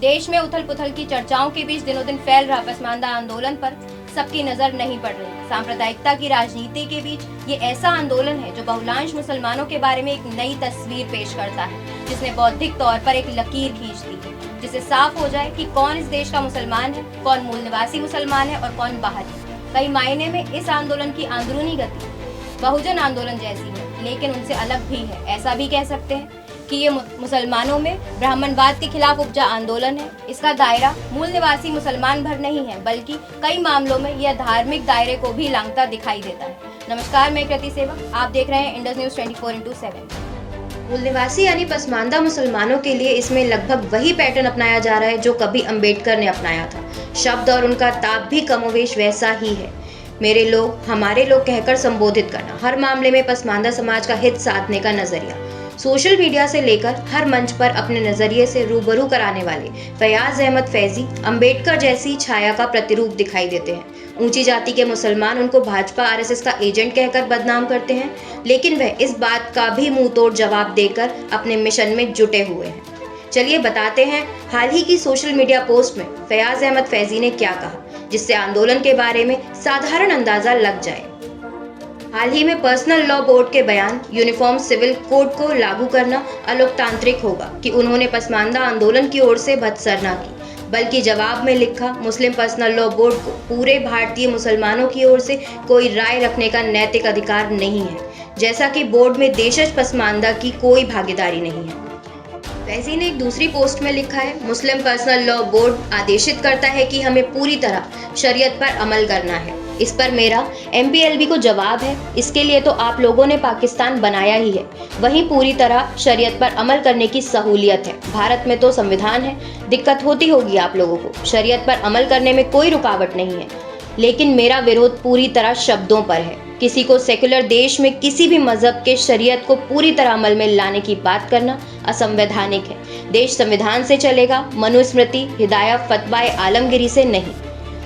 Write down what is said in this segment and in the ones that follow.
देश में उथल पुथल की चर्चाओं के बीच दिनों दिन फैल रहा पसमानदा आंदोलन पर सबकी नजर नहीं पड़ रही। सांप्रदायिकता की राजनीति के बीच ये ऐसा आंदोलन है जो बहुलांश मुसलमानों के बारे में एक नई तस्वीर पेश करता है, जिसने बौद्धिक तौर पर एक लकीर खींच दी है, जिससे साफ हो जाए कि कौन इस देश का मुसलमान है, कौन मूल निवासी मुसलमान है और कौन बाहरी। कई मायने में इस आंदोलन की अंदरूनी गति बहुजन आंदोलन जैसी है, लेकिन उनसे अलग भी है। ऐसा भी कह सकते हैं कि ये मुसलमानों में ब्राह्मणवाद के खिलाफ उपजा आंदोलन है। इसका दायरा मूल निवासी मुसलमान भर नहीं है, बल्कि कई मामलों में यह धार्मिक दायरे को भी लांघता दिखाई देता है। नमस्कार, मैं कृति सेवक, आप देख रहे हैं इंडस न्यूज 24x7। मूल निवासी यानी पसमानदा मुसलमानों के लिए इसमें लगभग वही पैटर्न अपनाया जा रहा है जो कभी अंबेडकर ने अपनाया था। शब्द और उनका ताप भी कमोवेश वैसा ही है। मेरे लोग, हमारे लोग कहकर संबोधित करना, हर मामले में पसमानदा समाज का हित साधने का नजरिया, सोशल मीडिया से लेकर हर मंच पर अपने नजरिए से रूबरू कराने वाले फयाज अहमद फैजी अंबेडकर जैसी छाया का प्रतिरूप दिखाई देते हैं। ऊंची जाति के मुसलमान उनको भाजपा आरएसएस का एजेंट कहकर बदनाम करते हैं, लेकिन वह इस बात का भी मुंह तोड़ जवाब देकर अपने मिशन में जुटे हुए हैं। चलिए बताते हैं हाल ही की सोशल मीडिया पोस्ट में फयाज अहमद फैजी ने क्या कहा, जिससे आंदोलन के बारे में साधारण अंदाजा लग जाए। हाल ही में पर्सनल लॉ बोर्ड के बयान यूनिफॉर्म सिविल कोड को लागू करना अलोकतांत्रिक होगा कि उन्होंने पसमानदा आंदोलन की ओर से भत्सरना की, बल्कि जवाब में लिखा मुस्लिम पर्सनल लॉ बोर्ड को पूरे भारतीय मुसलमानों की ओर से कोई राय रखने का नैतिक अधिकार नहीं है, जैसा कि बोर्ड में देशज पसमानदा की कोई भागीदारी नहीं है। फैजी ने एक दूसरी पोस्ट में लिखा है, मुस्लिम पर्सनल लॉ बोर्ड आदेशित करता है कि हमें पूरी तरह शरीयत पर अमल करना है। इस पर मेरा MPLB को जवाब है, इसके लिए तो आप लोगों ने पाकिस्तान बनाया ही है, वहीं पूरी तरह शरीयत पर अमल करने की सहूलियत है। भारत में तो संविधान है, दिक्कत होती होगी आप लोगों को, शरीयत पर अमल करने में कोई रुकावट नहीं है, लेकिन मेरा विरोध पूरी तरह शब्दों पर है। किसी को सेक्युलर देश में किसी भी मजहब के शरीयत को पूरी तरह अमल में लाने की बात करना असंवैधानिक है। देश संविधान से चलेगा, मनुस्मृति, हिदायत, फतवाए आलमगिरी से नहीं।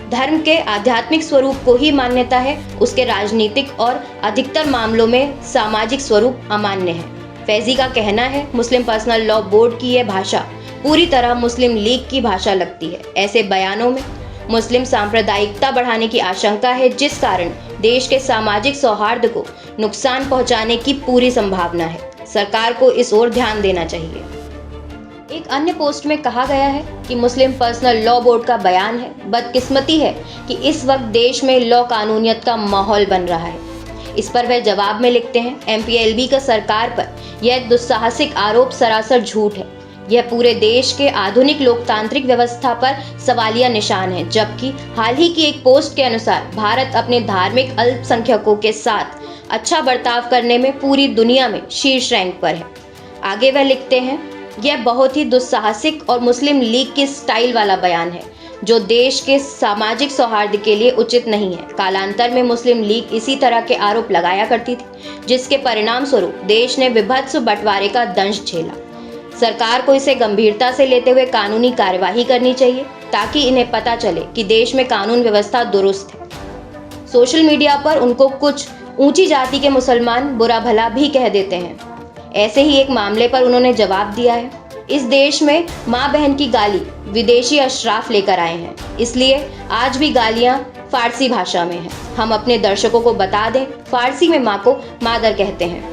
धर्म के आध्यात्मिक स्वरूप को ही मान्यता है, उसके राजनीतिक और अधिकतर मामलों में सामाजिक स्वरूप अमान्य है। फैजी का कहना है, मुस्लिम पर्सनल लॉ बोर्ड की यह भाषा पूरी तरह मुस्लिम लीग की भाषा लगती है। ऐसे बयानों में मुस्लिम सांप्रदायिकता बढ़ाने की आशंका है, जिस कारण देश के सामाजिक सौहार्द को नुकसान पहुंचाने की पूरी संभावना है। सरकार को इस ओर ध्यान देना चाहिए। एक अन्य पोस्ट में कहा गया है कि मुस्लिम पर्सनल लॉ बोर्ड का बयान है, बदकिस्मती है कि इस वक्त देश में लॉ कानूनियत का माहौल बन रहा है। इस पर वह जवाब में लिखते हैं, MPLB का सरकार पर यह दुस्साहसिक आरोप सरासर झूठ है। यह पूरे देश के आधुनिक लोकतांत्रिक व्यवस्था पर सवालिया निशान है, जबकि हाल ही की एक पोस्ट के अनुसार भारत अपने धार्मिक अल्पसंख्यकों के साथ अच्छा बर्ताव करने में पूरी दुनिया में शीर्ष रैंक पर है। आगे वह लिखते हैं, यह बहुत ही दुस्साहसिक और मुस्लिम लीग की स्टाइल वाला बयान है, जो देश के सामाजिक सौहार्द के लिए उचित नहीं है। कालांतर में मुस्लिम लीग इसी तरह के आरोप लगाया करती थी, जिसके परिणाम स्वरूप देश ने विभत्स बंटवारे का दंश झेला। सरकार को इसे गंभीरता से लेते हुए कानूनी कार्यवाही करनी चाहिए, ताकि इन्हें पता चले कि देश में कानून व्यवस्था दुरुस्त है। सोशल मीडिया पर उनको कुछ ऊंची जाति के मुसलमान बुरा भला भी कह देते हैं। ऐसे ही एक मामले पर उन्होंने जवाब दिया है, इस देश में माँ बहन की गाली विदेशी अशराफ लेकर आए हैं, इसलिए आज भी गालियाँ फारसी भाषा में हैं। हम अपने दर्शकों को बता दें, फारसी में माँ को मादर कहते हैं।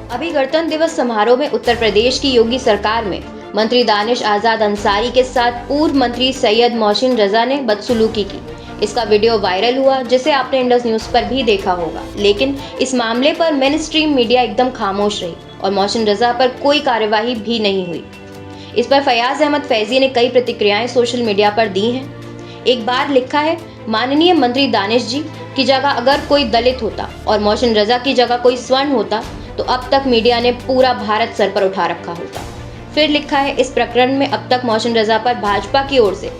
अभी गणतंत्र दिवस समारोह में उत्तर प्रदेश की योगी सरकार में मंत्री दानिश आजाद अंसारी के साथ पूर्व मंत्री सैयद मोहसिन रजा ने बदसलूकी की। इसका वीडियो वायरल हुआ, जिसे आपने इंडस न्यूज पर भी देखा होगा, लेकिन इस मामले पर मेन स्ट्रीम मीडिया एकदम खामोश रही और मोहसिन रजा पर कोई कार्यवाही भी नहीं हुई। इस पर फयाज अहमद फैजी ने कई प्रतिक्रियाएं सोशल मीडिया पर दी हैं। एक बार लिखा है, माननीय मंत्री दानिश जी की जगह अगर कोई दलित होता और मोहसिन रजा की जगह कोई स्वर्ण होता तो अब तक मीडिया ने पूरा भारत सर पर उठा रखा होता। फिर लिखा है, इस प्रकरण में अब तक मोहसिन रजा पर भाजपा की ओर से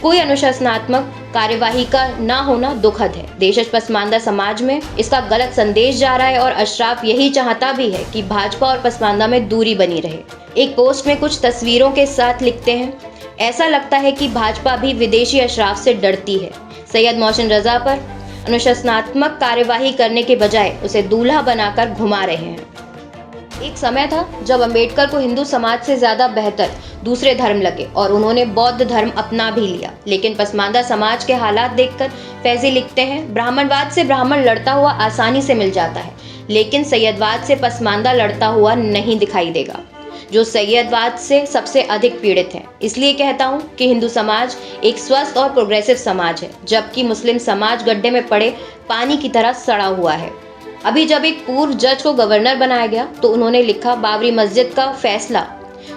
कोई अनुशासनात्मक कार्यवाही का ना होना दुखद है। देशज पसमानदा समाज में इसका गलत संदेश जा रहा है और अशराफ यही चाहता भी है कि भाजपा और पसमानदा में दूरी बनी रहे। एक पोस्ट में कुछ तस्वीरों के साथ लिखते हैं, ऐसा लगता है कि भाजपा भी विदेशी अशराफ से डरती है। सैयद मोहसिन रजा पर अनुशासनात्मक कार्यवाही करने के बजाय उसे दूल्हा बनाकर घुमा रहे हैं। एक समय था जब अंबेडकर को हिंदू समाज से ज्यादा बेहतर दूसरे धर्म लगे और उन्होंने बौद्ध धर्म अपना भी लिया। लेकिन पसमानदा समाज के हालात देखकर फैजी लिखते हैं, ब्राह्मणवाद से ब्राह्मण लड़ता हुआ आसानी से मिल जाता है, लेकिन सैयदवाद से पसमानदा लड़ता हुआ नहीं दिखाई देगा, जो सैयदवाद से सबसे अधिक पीड़ित है। इसलिए कहता हूँ कि हिंदू समाज एक स्वस्थ और प्रोग्रेसिव समाज है, जबकि मुस्लिम समाज गड्ढे में पड़े पानी की तरह सड़ा हुआ है। अभी जब एक पूर्व जज को गवर्नर बनाया गया तो उन्होंने लिखा, बाबरी मस्जिद का फैसला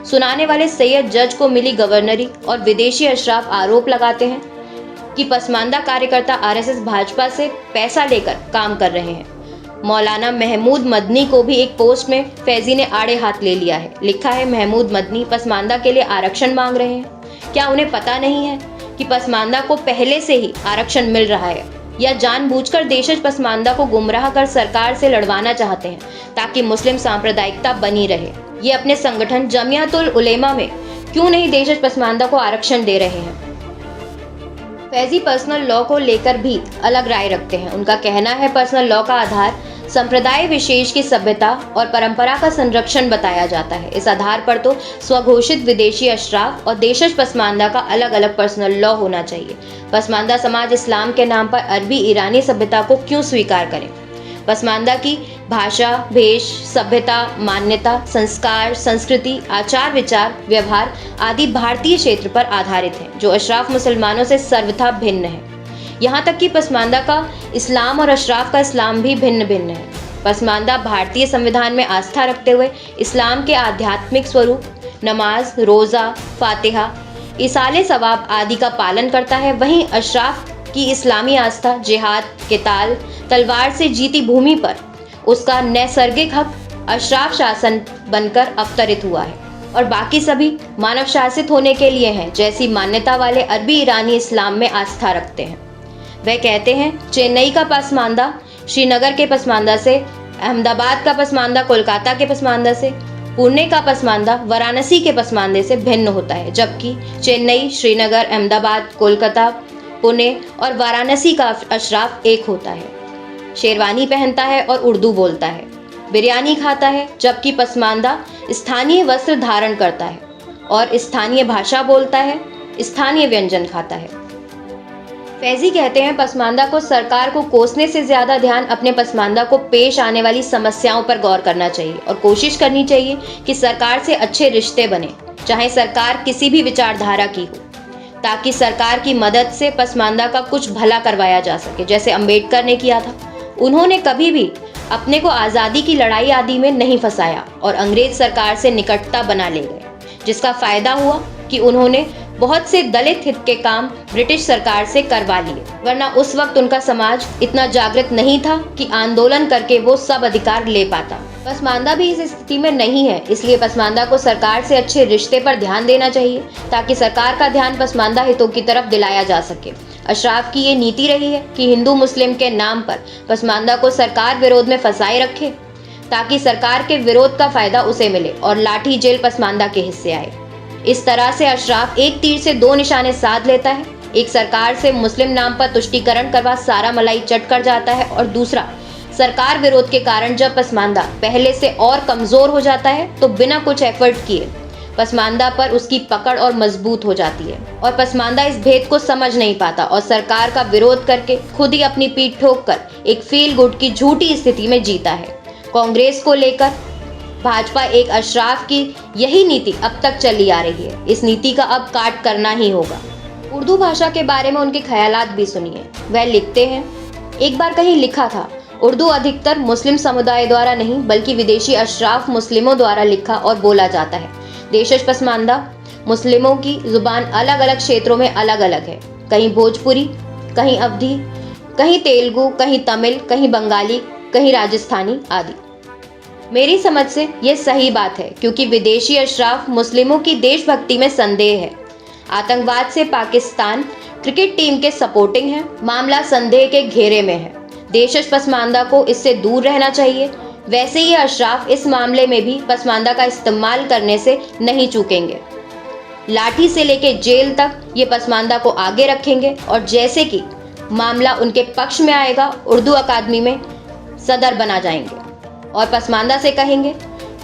सुनाने वाले सैयद जज को मिली गवर्नरी और विदेशी अशराफ आरोप लगाते हैं कि पसमानदा कार्यकर्ता आरएसएस भाजपा से पैसा लेकर काम कर रहे हैं। मौलाना महमूद मदनी को भी एक पोस्ट में फैजी ने आड़े हाथ ले लिया है। लिखा है, महमूद मदनी पसमानदा के लिए आरक्षण मांग रहे हैं। क्या उन्हें पता नहीं है कि पसमानदा को पहले से ही आरक्षण मिल रहा है, या जानबूझकर देशज पसमानदा को गुमराह कर सरकार से लड़वाना चाहते हैं ताकि मुस्लिम सांप्रदायिकता बनी रहे? ये अपने संगठन जमियतुल उलेमा में क्यों नहीं देशज पसमानदा को आरक्षण दे रहे हैं? फैजी पर्सनल लॉ को लेकर भी अलग राय रखते हैं। उनका कहना है, पर्सनल लॉ का आधार संप्रदाय विशेष की सभ्यता और परंपरा का संरक्षण बताया जाता है। इस आधार पर तो स्वघोषित विदेशी अशराफ और देशज पसमानदा का अलग अलग पर्सनल लॉ होना चाहिए। पसमानदा समाज इस्लाम के नाम पर अरबी ईरानी सभ्यता को क्यों स्वीकार करें? पसमानदा की भाषा, भेष, सभ्यता, मान्यता, संस्कार, संस्कृति, आचार विचार, व्यवहार आदि भारतीय क्षेत्र पर आधारित है, जो अशराफ मुसलमानों से सर्वथा भिन्न है। यहाँ तक कि पसमानदा का इस्लाम और अशराफ का इस्लाम भी भिन्न भिन्न है। पसमानदा भारतीय संविधान में आस्था रखते हुए इस्लाम के आध्यात्मिक स्वरूप नमाज, रोज़ा, फातिहा, इसाले सवाब आदि का पालन करता है। वहीं अशराफ की इस्लामी आस्था जिहाद, किताल, तलवार से जीती भूमि पर उसका नैसर्गिक हक अशराफ शासन बनकर अवतरित हुआ है और बाकी सभी मानव शासित होने के लिए हैं जैसी मान्यता वाले अरबी ईरानी इस्लाम में आस्था रखते हैं। वह कहते हैं, चेन्नई का पसमानदा श्रीनगर के पसमानदा से, अहमदाबाद का पसमानदा कोलकाता के पसमानदा से, पुणे का पसमानदा वाराणसी के पसमानदे से भिन्न होता है, जबकि चेन्नई, श्रीनगर, अहमदाबाद, कोलकाता, पुणे और वाराणसी का अशराफ एक होता है। शेरवानी पहनता है और उर्दू बोलता है, बिरयानी खाता है, जबकि पसमानदा स्थानीय वस्त्र धारण करता है और स्थानीय भाषा बोलता है, स्थानीय व्यंजन खाता है। फैजी कहते हैं, पसमानदा को सरकार को कोसने से ज्यादा ध्यान अपने पसमानदा को पेश आने वाली समस्याओं पर गौर करना चाहिए और कोशिश करनी चाहिए कि सरकार से अच्छे रिश्ते बने, चाहे सरकार किसी भी विचारधारा की हो, ताकि सरकार की मदद से पसमानदा का कुछ भला करवाया जा सके, जैसे अंबेडकर ने किया था। उन्होंने कभी भी अपने को आज़ादी की लड़ाई आदि में नहीं फंसाया और अंग्रेज सरकार से निकटता बना ले गए, जिसका फायदा हुआ कि उन्होंने बहुत से दलित हित के काम ब्रिटिश सरकार से करवा लिए, वरना उस वक्त उनका समाज इतना जागृत नहीं था कि आंदोलन करके वो सब अधिकार ले पाता। पसमानदा भी इस स्थिति में नहीं है, इसलिए पसमानदा को सरकार से अच्छे रिश्ते पर ध्यान देना चाहिए ताकि सरकार का ध्यान पसमानदा हितों की तरफ दिलाया जा सके। अशराफ की ये नीति रही है कि हिंदू मुस्लिम के नाम पर पसमानदा को सरकार विरोध में फंसाए रखे ताकि सरकार के विरोध का फायदा उसे मिले और लाठी जेल पसमानदा के हिस्से आए। इस तरह से अशराफ एक तीर से दो निशाने साध लेता है, एक सरकार से मुस्लिम नाम पर तुष्टीकरण करवा सारा मलाई चट कर जाता है और दूसरा सरकार विरोध के कारण जब पसमानदा पहले से और कमजोर हो जाता है तो बिना कुछ एफर्ट किए पसमानदा पर उसकी पकड़ और मजबूत हो जाती है और पसमानदा इस भेद को समझ नहीं पाता और सरकार का विरोध करके खुद ही अपनी पीठ ठोक कर एक फील गुड की झूठी स्थिति में जीता है। कांग्रेस को लेकर भाजपा एक अशराफ की यही नीति अब तक चली आ रही है। इस नीति का अब काट करना ही होगा। उर्दू भाषा के बारे में उनके ख्यालात भी सुनिए। वह लिखते हैं, एक बार कहीं लिखा था, उर्दू अधिकतर मुस्लिम समुदाय द्वारा नहीं बल्कि विदेशी अशराफ मुस्लिमों द्वारा लिखा और बोला जाता है। देशज पसमानदा मुस्लिमों की जुबान अलग अलग क्षेत्रों में अलग अलग है, कहीं भोजपुरी, कहीं अवधी, कहीं तेलुगु, कहीं तमिल, कहीं बंगाली, कहीं राजस्थानी आदि। मेरी समझ से यह सही बात है क्योंकि विदेशी अशराफ मुस्लिमों की देशभक्ति में संदेह है, आतंकवाद से पाकिस्तान क्रिकेट टीम के सपोर्टिंग है, मामला संदेह के घेरे में है। देशज पसमानदा को इससे दूर रहना चाहिए। वैसे ही अशराफ इस मामले में भी पसमानदा का इस्तेमाल करने से नहीं चूकेंगे। लाठी से लेके जेल तक ये पसमानदा को आगे रखेंगे और जैसे कि मामला उनके पक्ष में आएगा उर्दू अकादमी में सदर बना जाएंगे और पसमानदा से कहेंगे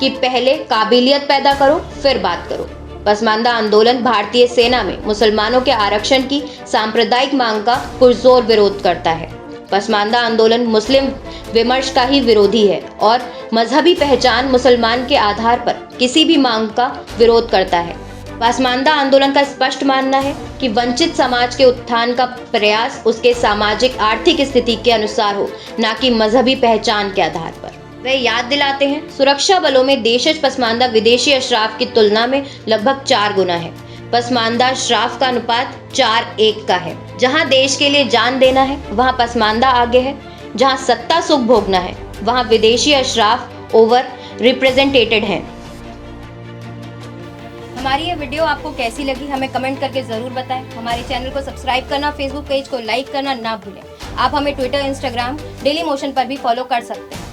कि पहले काबिलियत पैदा करो फिर बात करो। पसमानदा आंदोलन भारतीय सेना में मुसलमानों के आरक्षण की सांप्रदायिक मांग का पुरजोर विरोध करता है। पसमानदा आंदोलन मुस्लिम विमर्श का ही विरोधी है और मजहबी पहचान मुसलमान के आधार पर किसी भी मांग का विरोध करता है। पसमानदा आंदोलन का स्पष्ट मानना है कि वंचित समाज के उत्थान का प्रयास उसके सामाजिक आर्थिक स्थिति के अनुसार हो, न कि मजहबी पहचान के आधार पर। वे याद दिलाते हैं, सुरक्षा बलों में देशज पसमानदा विदेशी अशराफ की तुलना में लगभग 4 गुना है। पसमानदा अशराफ का अनुपात 4:1 का है। जहां देश के लिए जान देना है वहां पसमानदा आगे है। जहां सत्ता सुख भोगना है वहां विदेशी अशराफ ओवर रिप्रेजेंटेटेड हैं। हमारी ये वीडियो आपको कैसी लगी हमें कमेंट करके ज़रूर बताएं। हमारे चैनल को सब्सक्राइब करना, फेसबुक पेज को लाइक करना ना भूलें। आप हमें ट्विटर, इंस्टाग्राम, डेली मोशन पर भी फॉलो कर सकते हैं।